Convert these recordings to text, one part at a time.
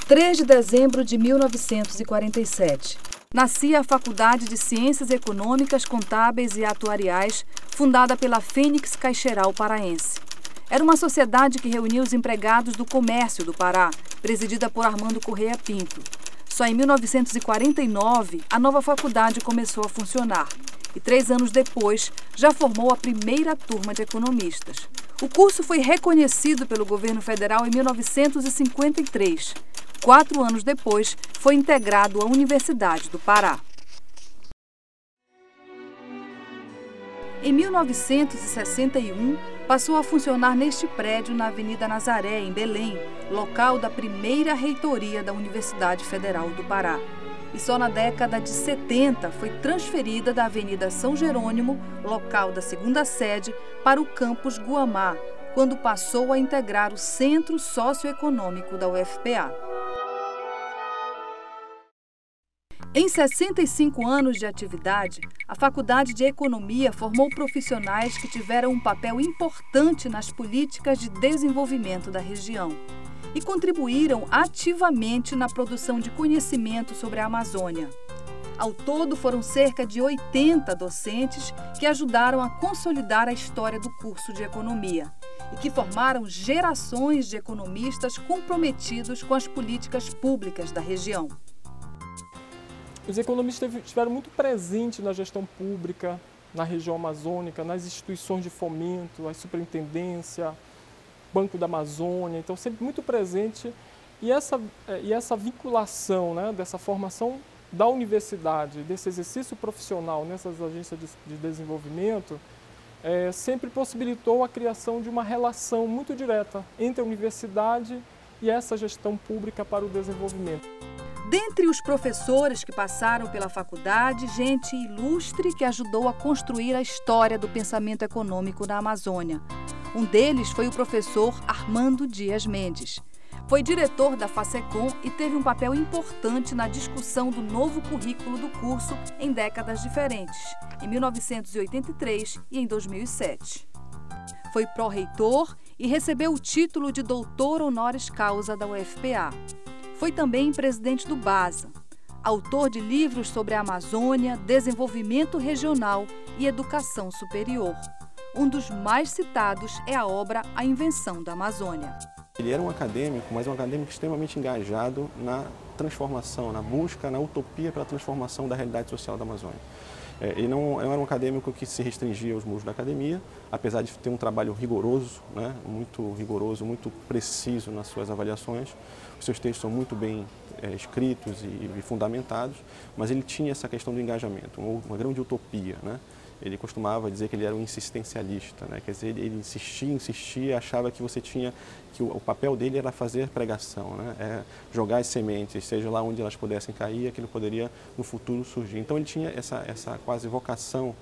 3 de dezembro de 1947. Nascia a Faculdade de Ciências Econômicas, Contábeis e Atuariais, fundada pela Fênix Caixeral Paraense. Era uma sociedade que reunia os empregados do comércio do Pará, presidida por Armando Correia Pinto. Só em 1949, a nova faculdade começou a funcionar e 3 anos depois já formou a primeira turma de economistas. O curso foi reconhecido pelo governo federal em 1953. 4 anos depois, foi integrado à Universidade do Pará. Em 1961, passou a funcionar neste prédio na Avenida Nazaré, em Belém, local da primeira reitoria da Universidade Federal do Pará. E só na década de 70 foi transferida da Avenida São Jerônimo, local da segunda sede, para o campus Guamá, quando passou a integrar o Centro Socioeconômico da UFPA. Em 65 anos de atividade, a Faculdade de Economia formou profissionais que tiveram um papel importante nas políticas de desenvolvimento da região e contribuíram ativamente na produção de conhecimento sobre a Amazônia. Ao todo, foram cerca de 80 docentes que ajudaram a consolidar a história do curso de Economia e que formaram gerações de economistas comprometidos com as políticas públicas da região. Os economistas estiveram muito presentes na gestão pública, na região amazônica, nas instituições de fomento, a superintendência, Banco da Amazônia, então sempre muito presente. E essa vinculação, né, dessa formação da universidade, desse exercício profissional nessas agências de desenvolvimento, sempre possibilitou a criação de uma relação muito direta entre a universidade e essa gestão pública para o desenvolvimento. Dentre os professores que passaram pela faculdade, gente ilustre que ajudou a construir a história do pensamento econômico na Amazônia. Um deles foi o professor Armando Dias Mendes. Foi diretor da FACECOM e teve um papel importante na discussão do novo currículo do curso em décadas diferentes, em 1983 e em 2007. Foi pró-reitor e recebeu o título de doutor honoris causa da UFPA. Foi também presidente do BASA, autor de livros sobre a Amazônia, desenvolvimento regional e educação superior. Um dos mais citados é a obra A Invenção da Amazônia. Ele era um acadêmico, mas um acadêmico extremamente engajado na transformação, na busca, na utopia pela transformação da realidade social da Amazônia. Ele não era um acadêmico que se restringia aos muros da academia, apesar de ter um trabalho rigoroso, né, muito rigoroso, muito preciso nas suas avaliações. Os seus textos são muito bem escritos e fundamentados, mas ele tinha essa questão do engajamento, uma grande utopia, né? Ele costumava dizer que ele era um insistencialista, né? Quer dizer, ele insistia, achava que o papel dele era fazer pregação, né? Jogar as sementes, seja lá onde elas pudessem cair, aquilo poderia no futuro surgir. Então ele tinha essa quase vocação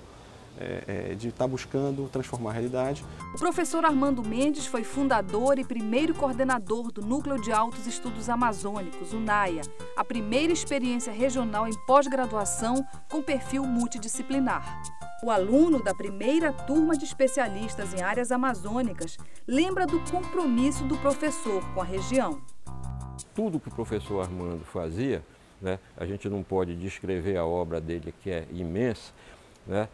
de estar buscando transformar a realidade. O professor Armando Mendes foi fundador e primeiro coordenador do Núcleo de Altos Estudos Amazônicos, o NAIA, a primeira experiência regional em pós-graduação com perfil multidisciplinar. O aluno da primeira turma de especialistas em áreas amazônicas lembra do compromisso do professor com a região. Tudo que o professor Armando fazia, né, a gente não pode descrever a obra dele, que é imensa, né,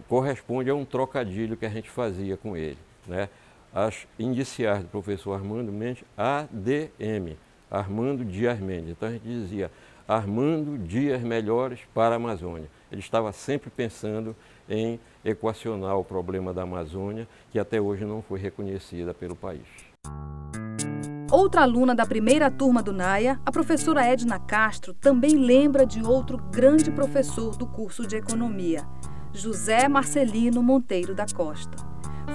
corresponde a um trocadilho que a gente fazia com ele, né? As iniciais do professor Armando Mendes, ADM, Armando Dias Mendes. Então a gente dizia, Armando Dias Melhores para a Amazônia. Ele estava sempre pensando em equacionar o problema da Amazônia, que até hoje não foi reconhecida pelo país. Outra aluna da primeira turma do NAIA, a professora Edna Castro, também lembra de outro grande professor do curso de Economia, José Marcelino Monteiro da Costa.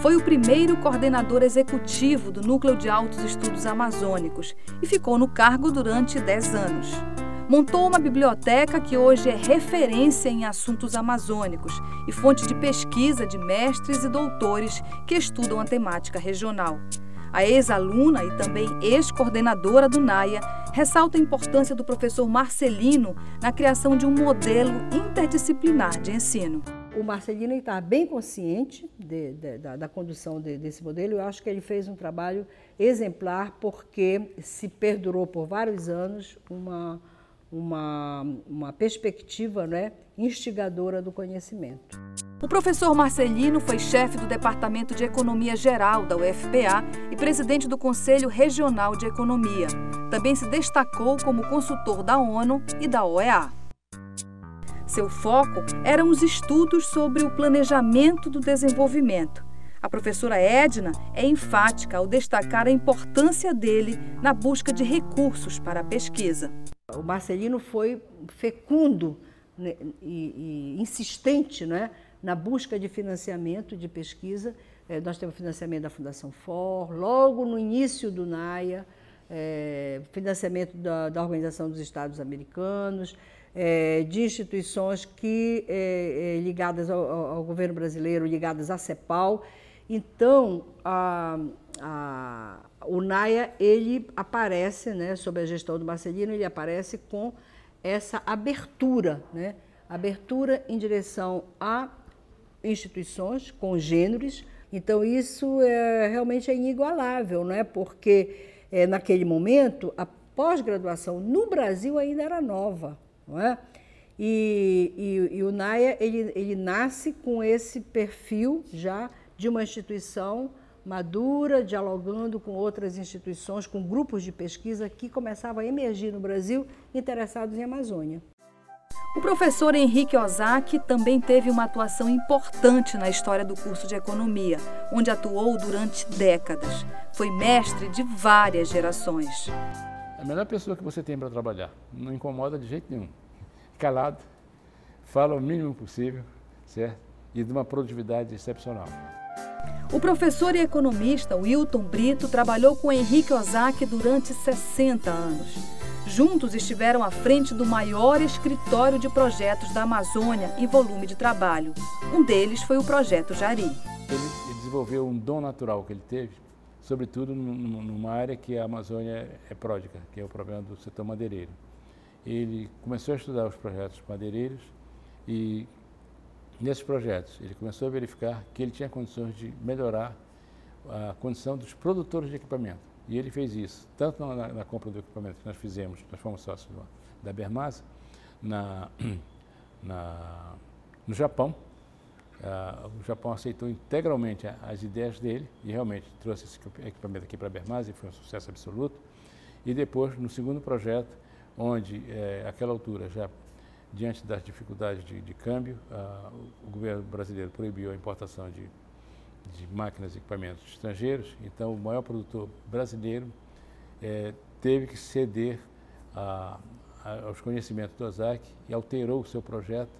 Foi o primeiro coordenador executivo do Núcleo de Altos Estudos Amazônicos e ficou no cargo durante 10 anos. Montou uma biblioteca que hoje é referência em assuntos amazônicos e fonte de pesquisa de mestres e doutores que estudam a temática regional. A ex-aluna e também ex-coordenadora do NAIA ressalta a importância do professor Marcelino na criação de um modelo interdisciplinar de ensino. O Marcelino estava bem consciente da condução desse modelo. Eu acho que ele fez um trabalho exemplar porque se perdurou por vários anos uma perspectiva, né, instigadora do conhecimento. O professor Marcelino foi chefe do Departamento de Economia Geral da UFPA e presidente do Conselho Regional de Economia. Também se destacou como consultor da ONU e da OEA. Seu foco eram os estudos sobre o planejamento do desenvolvimento. A professora Edna é enfática ao destacar a importância dele na busca de recursos para a pesquisa. O Marcelino foi fecundo, né, e insistente, né, na busca de financiamento de pesquisa. Nós temos financiamento da Fundação FOR, logo no início do NAIA, financiamento da Organização dos Estados Americanos, de instituições ligadas ao governo brasileiro, ligadas à CEPAL. Então, o NAIA, ele aparece, né, sob a gestão do Marcelino, ele aparece com essa abertura, né, abertura em direção a instituições congêneres. Então, isso realmente é inigualável, né, porque naquele momento a pós-graduação no Brasil ainda era nova, não é? E o NAIA, ele nasce com esse perfil já de uma instituição madura, dialogando com outras instituições, com grupos de pesquisa que começavam a emergir no Brasil interessados em Amazônia. O professor Henrique Ozaki também teve uma atuação importante na história do curso de Economia, onde atuou durante décadas. Foi mestre de várias gerações. A melhor pessoa que você tem para trabalhar, não incomoda de jeito nenhum. Calado, fala o mínimo possível, certo? E de uma produtividade excepcional. O professor e economista Wilton Brito trabalhou com Henrique Ozaki durante 60 anos. Juntos estiveram à frente do maior escritório de projetos da Amazônia em volume de trabalho. Um deles foi o Projeto Jari. Ele desenvolveu um dom natural que ele teve, sobretudo numa área que a Amazônia é pródiga, que é o problema do setor madeireiro. Ele começou a estudar os projetos madeireiros e, nesses projetos, ele começou a verificar que ele tinha condições de melhorar a condição dos produtores de equipamento. E ele fez isso, tanto na compra do equipamento que nós fizemos, nós fomos sócios da Bermasa, no Japão. O Japão aceitou integralmente as ideias dele e realmente trouxe esse equipamento aqui para a Bermasa e foi um sucesso absoluto. E depois, no segundo projeto, onde, àquela altura, já diante das dificuldades de câmbio, o governo brasileiro proibiu a importação de máquinas e equipamentos estrangeiros. Então, o maior produtor brasileiro teve que ceder aos conhecimentos do Ozaki e alterou o seu projeto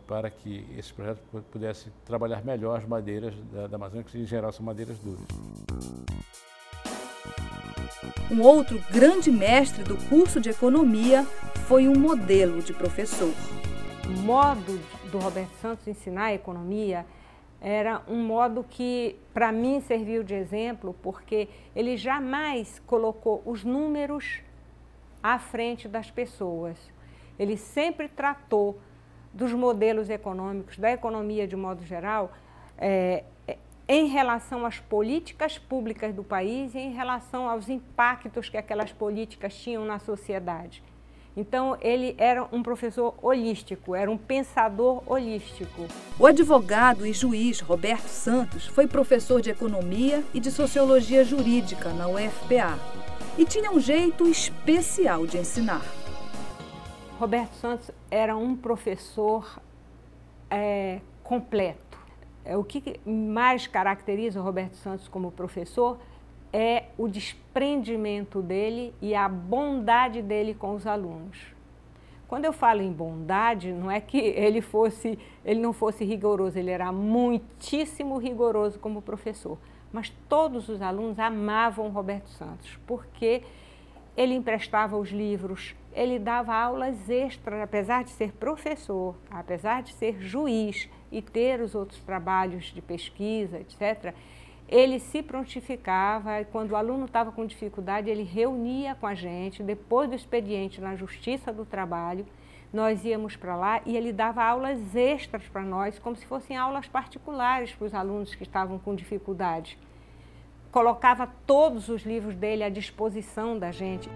para que esse projeto pudesse trabalhar melhor as madeiras da Amazônia, que em geral são madeiras duras. Um outro grande mestre do curso de Economia foi um modelo de professor. O modo do Roberto Santos ensinar a economia era um modo que, para mim, serviu de exemplo, porque ele jamais colocou os números à frente das pessoas. Ele sempre tratou dos modelos econômicos, da economia de modo geral, em relação às políticas públicas do país e em relação aos impactos que aquelas políticas tinham na sociedade. Então, ele era um professor holístico, era um pensador holístico. O advogado e juiz Roberto Santos foi professor de Economia e de Sociologia Jurídica na UFPA e tinha um jeito especial de ensinar. Roberto Santos era um professor completo. O que mais caracteriza o Roberto Santos como professor é o desprendimento dele e a bondade dele com os alunos. Quando eu falo em bondade, não é que ele não fosse rigoroso, ele era muitíssimo rigoroso como professor. Mas todos os alunos amavam o Roberto Santos, porque ele emprestava os livros, ele dava aulas extras, apesar de ser professor, apesar de ser juiz e ter os outros trabalhos de pesquisa, etc., ele se prontificava e quando o aluno estava com dificuldade, ele reunia com a gente, depois do expediente na Justiça do Trabalho, nós íamos para lá e ele dava aulas extras para nós, como se fossem aulas particulares para os alunos que estavam com dificuldade. Colocava todos os livros dele à disposição da gente.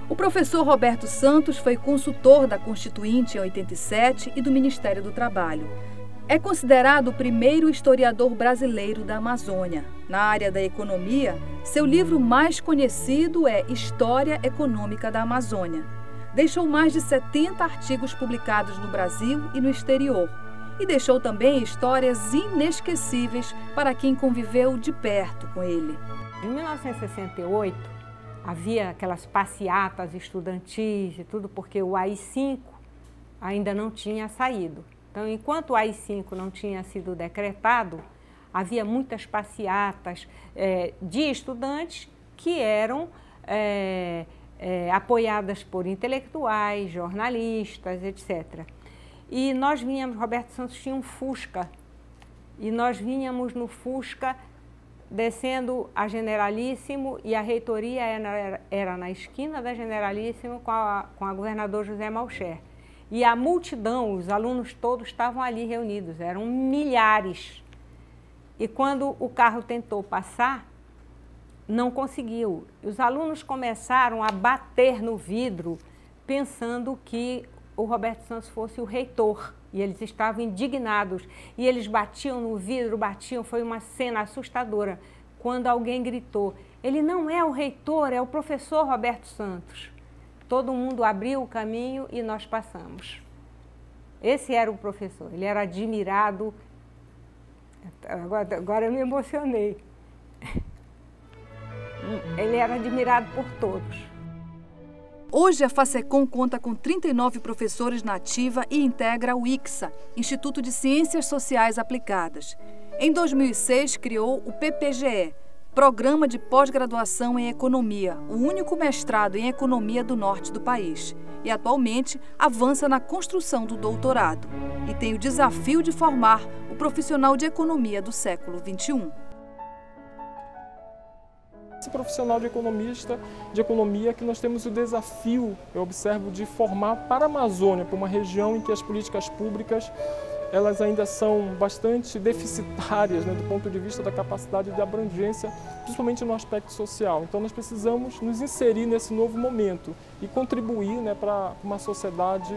O professor Roberto Santos foi consultor da Constituinte em 87 e do Ministério do Trabalho. É considerado o primeiro historiador brasileiro da Amazônia. Na área da economia, seu livro mais conhecido é História Econômica da Amazônia. Deixou mais de 70 artigos publicados no Brasil e no exterior. E deixou também histórias inesquecíveis para quem conviveu de perto com ele. Em 1968, havia aquelas passeatas estudantis e tudo, porque o AI-5 ainda não tinha saído. Então, enquanto o AI-5 não tinha sido decretado, havia muitas passeatas de estudantes que eram apoiadas por intelectuais, jornalistas, etc. E nós vinhamos, Roberto Santos tinha um Fusca, e nós vinhamos no Fusca descendo a Generalíssimo, e a reitoria era na esquina da Generalíssimo com a governador José Malcher. E a multidão, os alunos todos estavam ali reunidos, eram milhares. E quando o carro tentou passar, não conseguiu. Os alunos começaram a bater no vidro, pensando que o Roberto Santos fosse o reitor. E eles estavam indignados. E eles batiam no vidro, batiam. Foi uma cena assustadora. Quando alguém gritou, ele não é o reitor, é o professor Roberto Santos. Todo mundo abriu o caminho e nós passamos. Esse era o professor. Ele era admirado. Agora eu me emocionei. Ele era admirado por todos. Hoje a Facecom conta com 39 professores na ativa e integra o ICSA, Instituto de Ciências Sociais Aplicadas. Em 2006 criou o PPGE, Programa de Pós-Graduação em Economia, o único mestrado em economia do norte do país. E atualmente avança na construção do doutorado. E tem o desafio de formar o profissional de economia do século XXI. Esse profissional de economia que nós temos o desafio, eu observo, de formar para a Amazônia, para uma região em que as políticas públicas elas ainda são bastante deficitárias, né, do ponto de vista da capacidade de abrangência, principalmente no aspecto social. Então nós precisamos nos inserir nesse novo momento e contribuir, né, para uma sociedade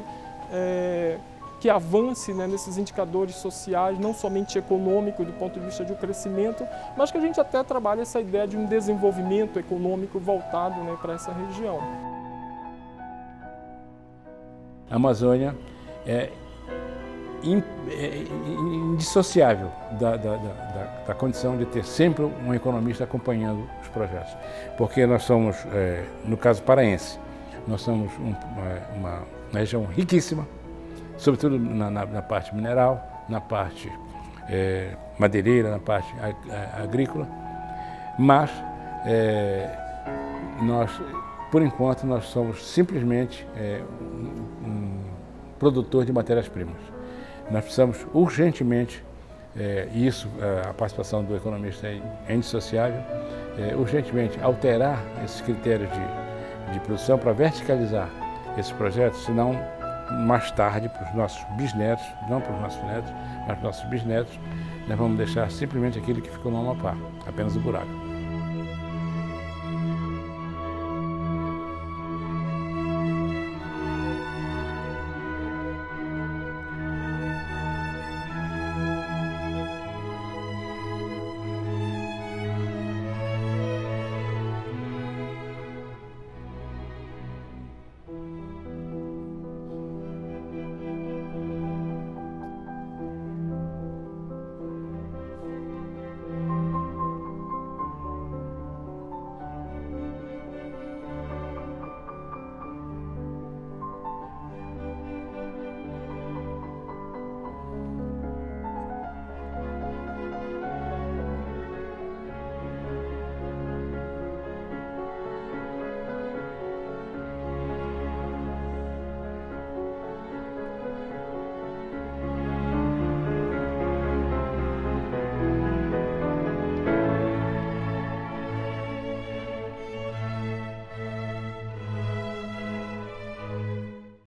que avance, né, nesses indicadores sociais, não somente econômicos do ponto de vista de um crescimento, mas que a gente até trabalhe essa ideia de um desenvolvimento econômico voltado, né, para essa região. A Amazônia é indissociável da condição de ter sempre um economista acompanhando os projetos. Porque nós somos, no caso paraense, nós somos uma região riquíssima, sobretudo na parte mineral, na parte madeireira, na parte agrícola, mas nós, por enquanto, nós somos simplesmente um produtor de matérias-primas. Nós precisamos urgentemente, isso, a participação do economista é indissociável, urgentemente alterar esses critérios de produção para verticalizar esses projetos, senão mais tarde para os nossos bisnetos, não para os nossos netos, mas para os nossos bisnetos, nós vamos deixar simplesmente aquilo que ficou no Amapá, apenas o buraco.